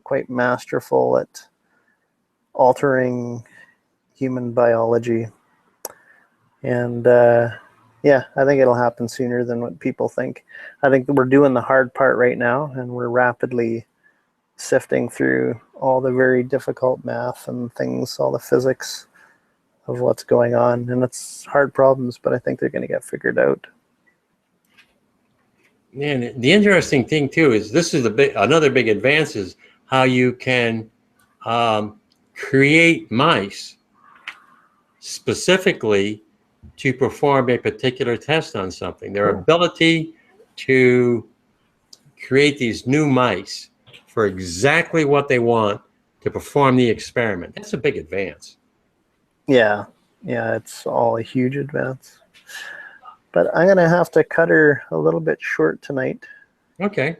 quite masterful at altering human biology. And yeah, I think it'll happen sooner than what people think. I think that we're doing the hard part right now, and we're rapidly sifting through all the very difficult math and things, all the physics of what's going on. And it's hard problems, but I think they're going to get figured out. And the interesting thing too is this is another big advance is how you can create mice specifically to perform a particular test on something. Their ability to create these new mice for exactly what they want to perform the experiment. That's a big advance. Yeah, yeah, it's all a huge advance. But I'm going to have to cut her a little bit short tonight. Okay.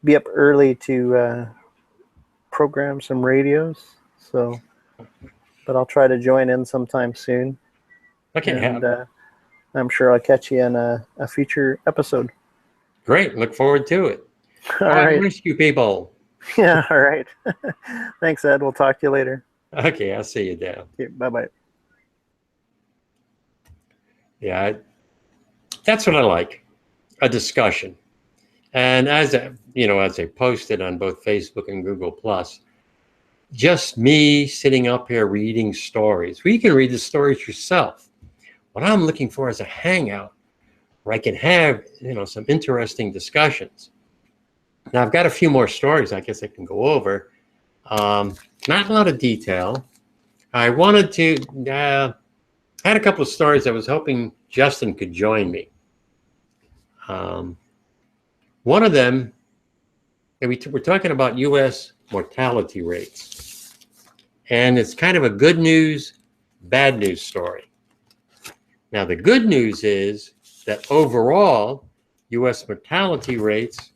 Be up early to program some radios. So, but I'll try to join in sometime soon. Okay. And I'm sure I'll catch you in a future episode. Great. Look forward to it. All right. Rescue people. Yeah, all right. Thanks, Ed. We'll talk to you later. Okay, I'll see you, Dale. Okay, bye-bye. Yeah, that's what I like, a discussion. And as I posted on both Facebook and Google+, just me sitting up here reading stories. Well, you can read the stories yourself. What I'm looking for is a hangout where I can have, some interesting discussions. Now, I've got a few more stories I guess I can go over. Not a lot of detail. I wanted to, I had a couple of stories I was hoping Justin could join me. One of them, we're talking about U.S. mortality rates. And it's kind of a good news, bad news story. Now, the good news is that overall, U.S. mortality rates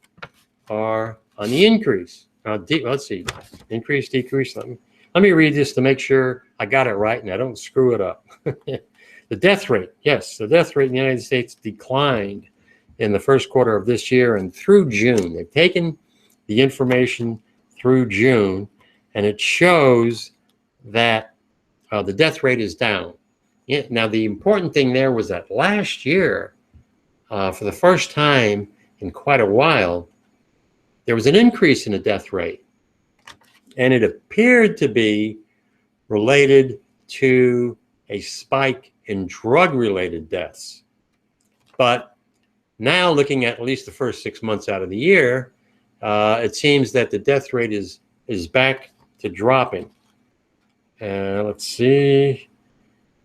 are on the increase. Let's see, increase, decrease. Let me read this to make sure I got it right and I don't screw it up. The death rate, yes, the death rate in the United States declined in the first quarter of this year and through June. They've taken the information through June, and it shows that the death rate is down. Yeah, now, the important thing there was that last year, for the first time in quite a while, there was an increase in the death rate, and it appeared to be related to a spike in drug-related deaths. But now, looking at least the first 6 months out of the year, it seems that the death rate is back to dropping. Let's see.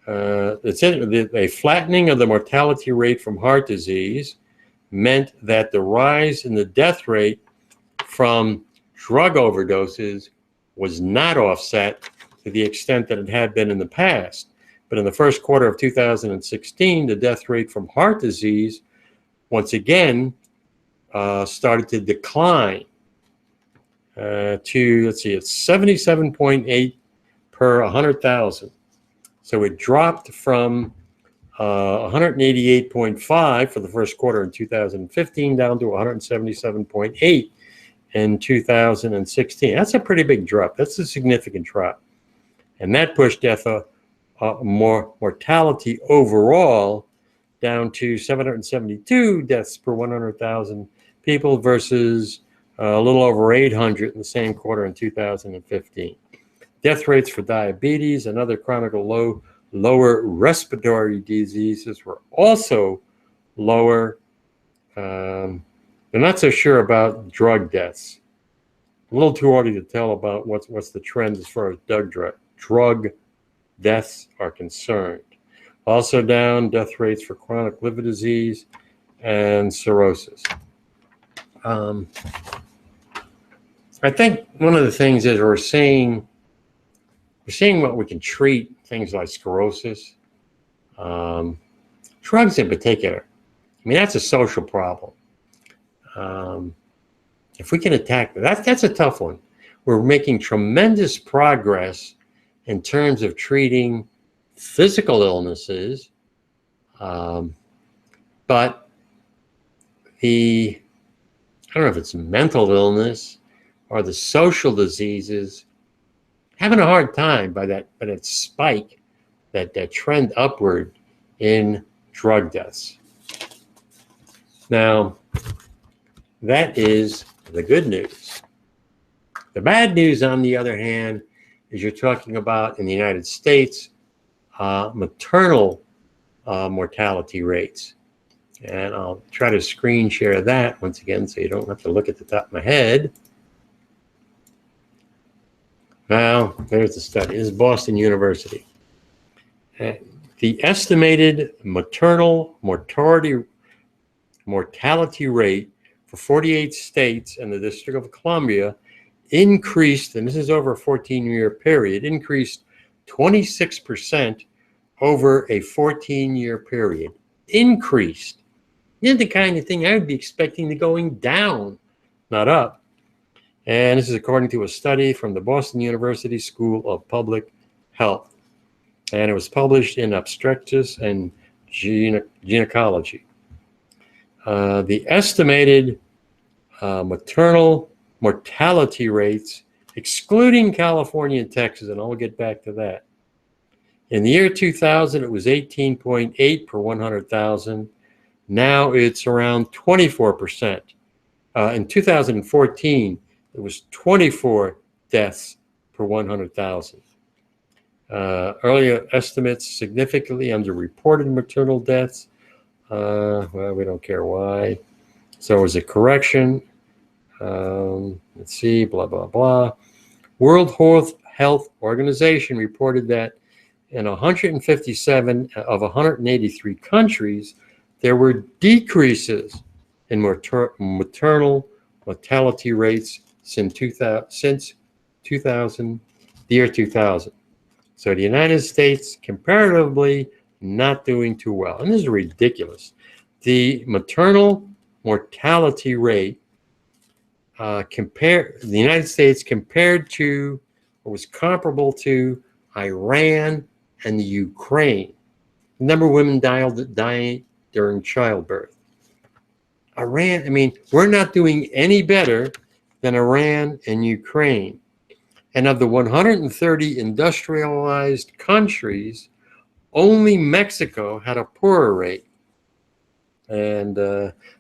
It said a flattening of the mortality rate from heart disease meant that the rise in the death rate from drug overdoses was not offset to the extent that it had been in the past. But in the first quarter of 2016, the death rate from heart disease once again started to decline to, let's see, it's 77.8 per 100,000. So it dropped from 188.5 for the first quarter in 2015 down to 177.8 in 2016. That's a pretty big drop. That's a significant drop. And that pushed mortality overall down to 772 deaths per 100,000 people versus a little over 800 in the same quarter in 2015. Death rates for diabetes and other chronic lower respiratory diseases were also lower. They're not so sure about drug deaths. A little too early to tell about what's the trend as far as drug deaths are concerned. Also down, death rates for chronic liver disease and cirrhosis. I think one of the things is we're seeing what we can treat, things like sclerosis, drugs in particular. I mean, that's a social problem. If we can attack that's a tough one. We're making tremendous progress in terms of treating physical illnesses, but I don't know if it's mental illness or the social diseases, having a hard time by that spike, that trend upward in drug deaths. Now, that is the good news. The bad news, on the other hand, is you're talking about in the United States, maternal mortality rates. And I'll try to screen share that once again so you don't have to look at the top of my head. Now, there's the study. This is Boston University. The estimated maternal mortality rate for 48 states and the District of Columbia increased, and this is over a 14-year period, increased 26% over a 14-year period. Increased. This is the kind of thing I would be expecting to going down, not up. And this is according to a study from the Boston University School of Public Health. And it was published in Obstetrics and Gynecology. The estimated maternal mortality rates, excluding California and Texas, and I'll get back to that. In the year 2000, it was 18.8 per 100,000. Now it's around 24%. In 2014, it was 24 deaths per 100,000. Earlier estimates significantly underreported maternal deaths. Well, we don't care why. So it was a correction. Let's see, blah, blah, blah. World Health Organization reported that in 157 of 183 countries, there were decreases in maternal mortality rates since 2000, the year 2000. So the United States, comparatively, not doing too well. And this is ridiculous. The maternal mortality rate the United States compared to, or was comparable to, Iran and the Ukraine. The number of women dying during childbirth. Iran, I mean, we're not doing any better than Iran and Ukraine. And of the 130 industrialized countries, only Mexico had a poorer rate. And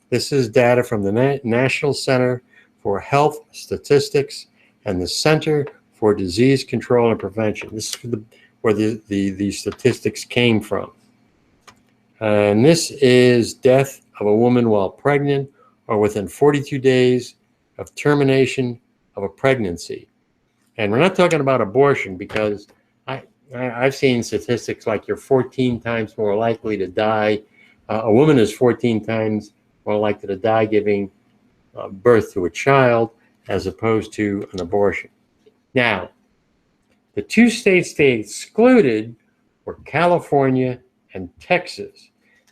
this is data from the National Center for Health Statistics and the Center for Disease Control and Prevention. This is where the statistics came from. And this is death of a woman while pregnant or within 42 days of termination of a pregnancy. And we're not talking about abortion, because I've seen statistics like you're 14 times more likely to die. A woman is 14 times more likely to die giving birth to a child as opposed to an abortion. Now, the two states they excluded were California and Texas,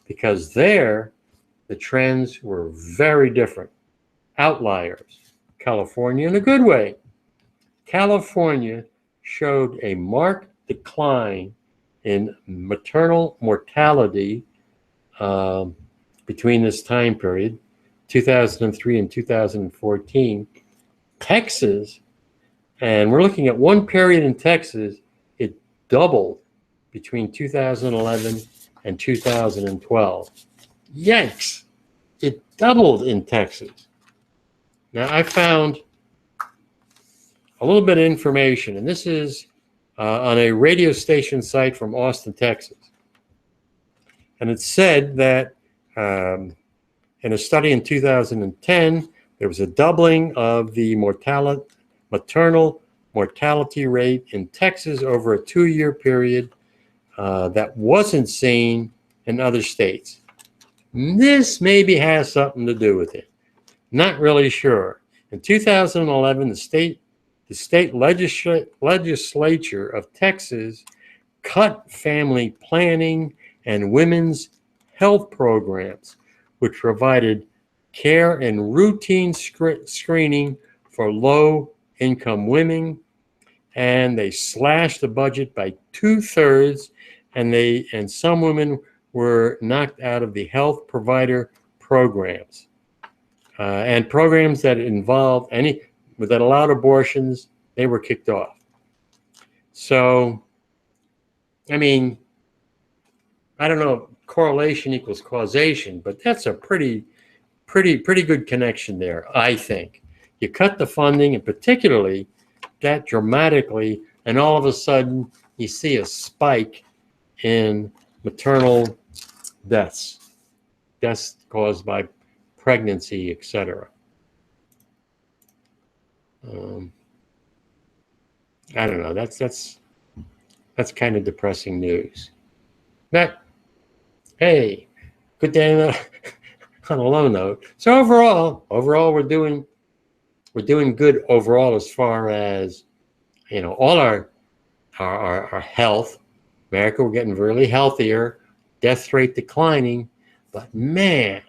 because there the trends were very different. Outliers. California in a good way. California showed a marked decline in maternal mortality between this time period, 2003 and 2014. Texas, and we're looking at one period in Texas, it doubled between 2011 and 2012. Yikes! It doubled in Texas. Now, I found a little bit of information, and this is on a radio station site from Austin, Texas. And it said that in a study in 2010, there was a doubling of the maternal mortality rate in Texas over a 2-year period that wasn't seen in other states. This maybe has something to do with it. Not really sure. In 2011, the state legislature of Texas cut family planning and women's health programs, which provided care and routine screening for low-income women, and they slashed the budget by 2/3, and some women were knocked out of the health provider programs, and programs that involved that allowed abortions, they were kicked off. So, I mean, I don't know, correlation equals causation, but that's a pretty good connection there, I think. You cut the funding, and particularly that dramatically, and all of a sudden you see a spike in maternal deaths caused by pregnancy, etc. I don't know. That's kind of depressing news. But hey, good day on a low note. So overall, we're doing we're doing good overall as far as, you know, all our health. America, we're getting really healthier, death rate declining, but man,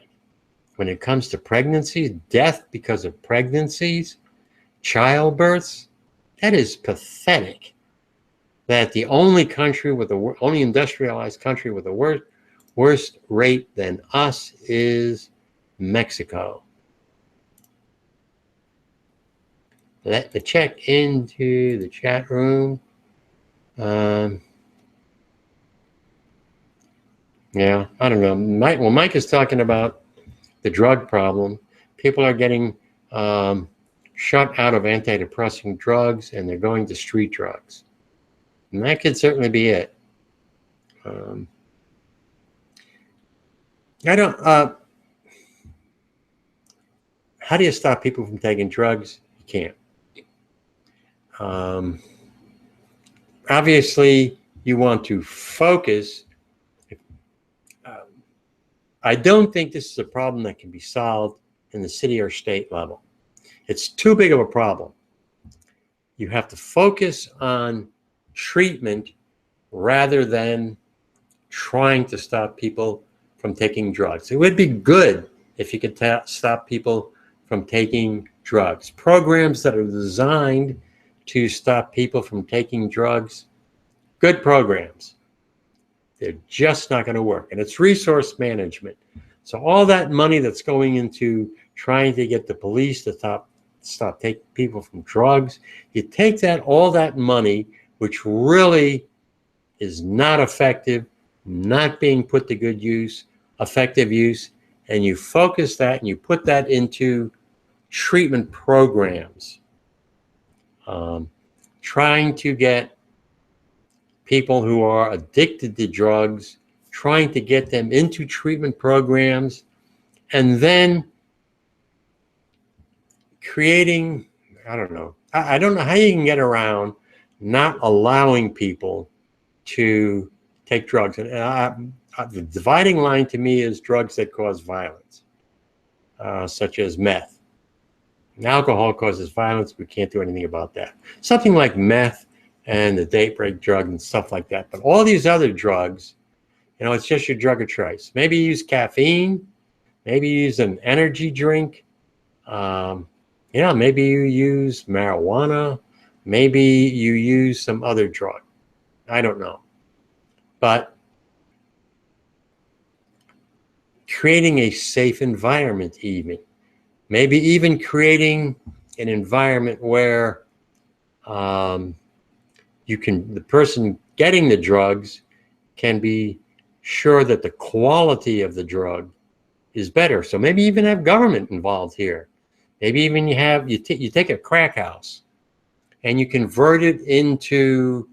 when it comes to pregnancies, death because of pregnancies, childbirths, that is pathetic. That the only country with the only industrialized country with the worst rate than us is Mexico. Let me check into the chat room. Yeah, I don't know. Mike is talking about the drug problem. People are getting shut out of antidepressant drugs, and they're going to street drugs. And that could certainly be it. I don't. How do you stop people from taking drugs? You can't. Obviously, you want to focus. I don't think this is a problem that can be solved in the city or state level. It's too big of a problem. You have to focus on treatment rather than trying to stop people from taking drugs. It would be good if you could stop people from taking drugs. Programs that are designed to stop people from taking drugs, good programs. They're just not going to work. And it's resource management. So all that money that's going into trying to get the police to stop taking people from drugs, you take all that money, which really is not effective, not being put to good use, effective use, and you focus that and you put that into treatment programs. Trying to get people who are addicted to drugs, trying to get them into treatment programs, and then creating, I don't know how you can get around not allowing people to take drugs. And the dividing line to me is drugs that cause violence, such as meth. And alcohol causes violence. We can't do anything about that. Something like meth and the date break drug and stuff like that. But all these other drugs, you know, it's just your drug of choice. Maybe you use caffeine. Maybe you use an energy drink. You know, maybe you use marijuana. Maybe you use some other drug. I don't know. But creating a safe environment even. Maybe even creating an environment where the person getting the drugs can be sure that the quality of the drug is better. So maybe even have government involved here. Maybe even you take a crack house and you convert it into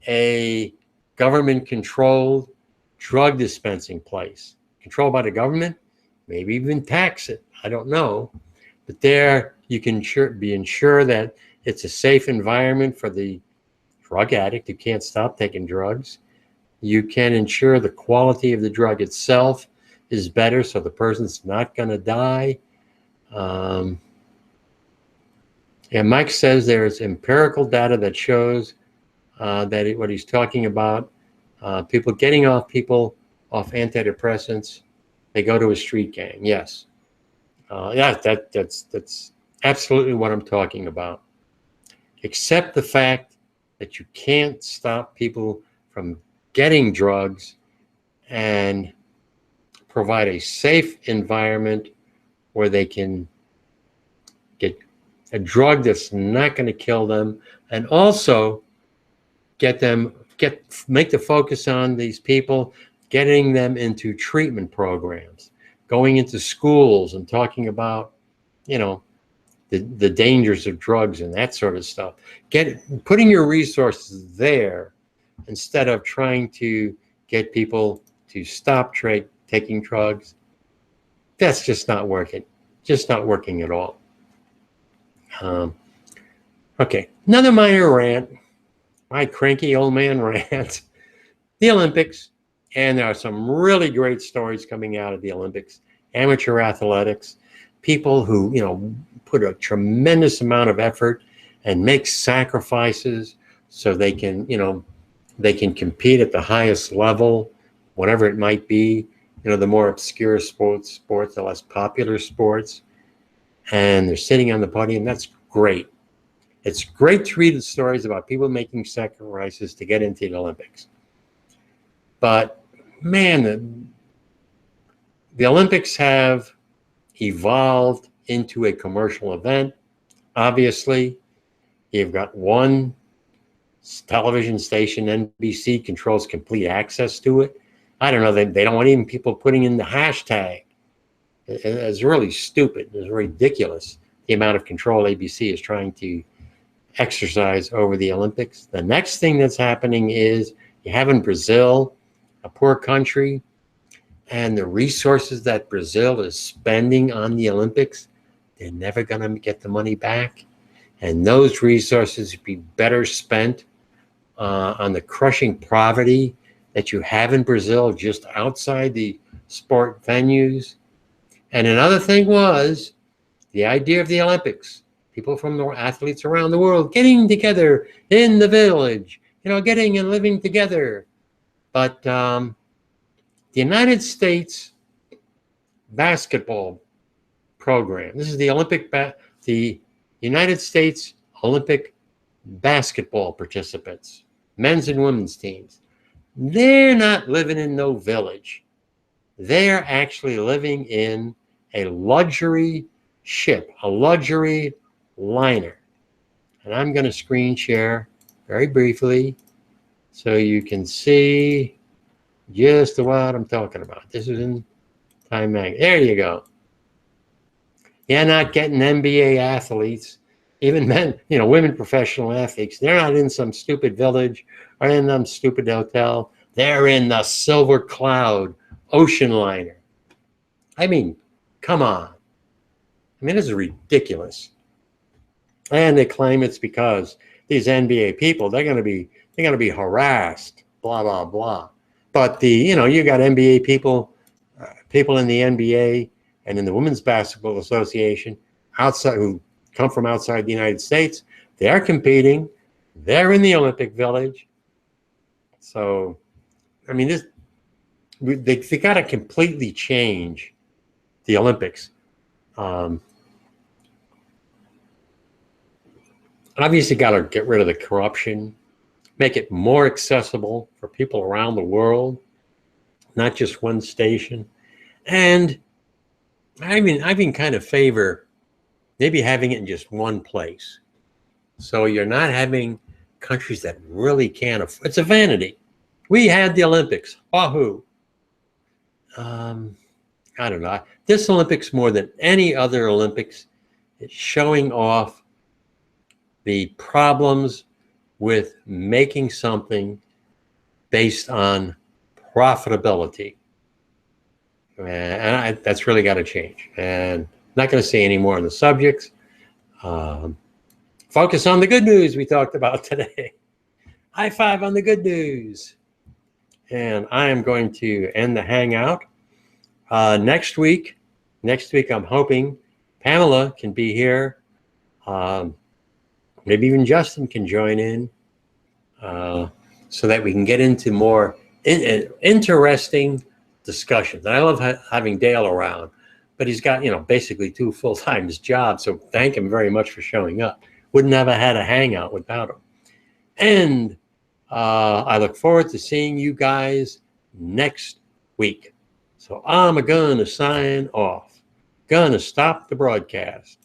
a government-controlled drug dispensing place, controlled by the government, maybe even tax it. I don't know. But there you can be ensured that it's a safe environment for the drug addict who can't stop taking drugs. You can ensure the quality of the drug itself is better so the person's not going to die. And Mike says there's empirical data that shows that what he's talking about, people getting off antidepressants, they go to a street gang. Yes. Yeah, that's absolutely what I'm talking about. Except the fact that you can't stop people from getting drugs and provide a safe environment where they can get a drug that's not going to kill them, and also make the focus on these people, getting them into treatment programs, going into schools and talking about, you know, the dangers of drugs and that sort of stuff. Putting your resources there instead of trying to get people to stop taking drugs. That's just not working. Just not working at all. Okay, another minor rant. My cranky old man rant. The Olympics, and there are some really great stories coming out of the Olympics. Amateur athletics. people who, you know, put a tremendous amount of effort and make sacrifices so they can, you know, they can compete at the highest level, whatever it might be, you know, the more obscure sports, the less popular sports, and they're sitting on the podium. That's great. It's great to read the stories about people making sacrifices to get into the Olympics. But man, the Olympics have evolved into a commercial event. Obviously, you've got one television station, NBC, controls complete access to it. I don't know, they don't want even people putting in the hashtag. It's really stupid. It's ridiculous, the amount of control ABC is trying to exercise over the Olympics. The next thing that's happening is you have in Brazil, a poor country, and the resources that Brazil is spending on the Olympics, they're never going to get the money back. And those resources would be better spent on the crushing poverty that you have in Brazil just outside the sport venues. And another thing was the idea of the Olympics. People from the athletes around the world getting together in the village, you know, getting and living together. But the United States basketball program, this is the United States Olympic basketball participants, men's and women's teams, they're not living in no village. They're actually living in a luxury ship, a luxury liner. And I'm going to screen share very briefly so you can see just what I'm talking about. This is in Time Mag. There you go. You're not getting NBA athletes, even men, you know, women professional athletes. They're not in some stupid village or in some stupid hotel. They're in the Silver Cloud ocean liner. I mean, come on. I mean, this is ridiculous. And they claim it's because these NBA people, they're going to be harassed, blah, blah, blah. But you know, you got NBA people in the NBA and in the Women's Basketball Association outside who come from outside the United States. They're competing. They're in the Olympic Village. So, I mean, they got to completely change the Olympics. Obviously, got to get rid of the corruption, make it more accessible for people around the world, not just one station. And I mean, kind of favor maybe having it in just one place. So you're not having countries that really can't afford. It's a vanity. We had the Olympics. Wahoo. I don't know. This Olympics, more than any other Olympics, is showing off the problems with making something based on profitability. And that's really got to change. And I'm not going to say any more on the subjects. Focus on the good news we talked about today. High five on the good news. And I am going to end the Hangout. Next week, I'm hoping Pamela can be here. Maybe even Justin can join in so that we can get into more interesting discussions. And I love having Dale around, but he's got, you know, basically 2 full-time jobs. So thank him very much for showing up. Wouldn't have had a Hangout without him. And I look forward to seeing you guys next week. So I'm going to sign off. Going to stop the broadcast.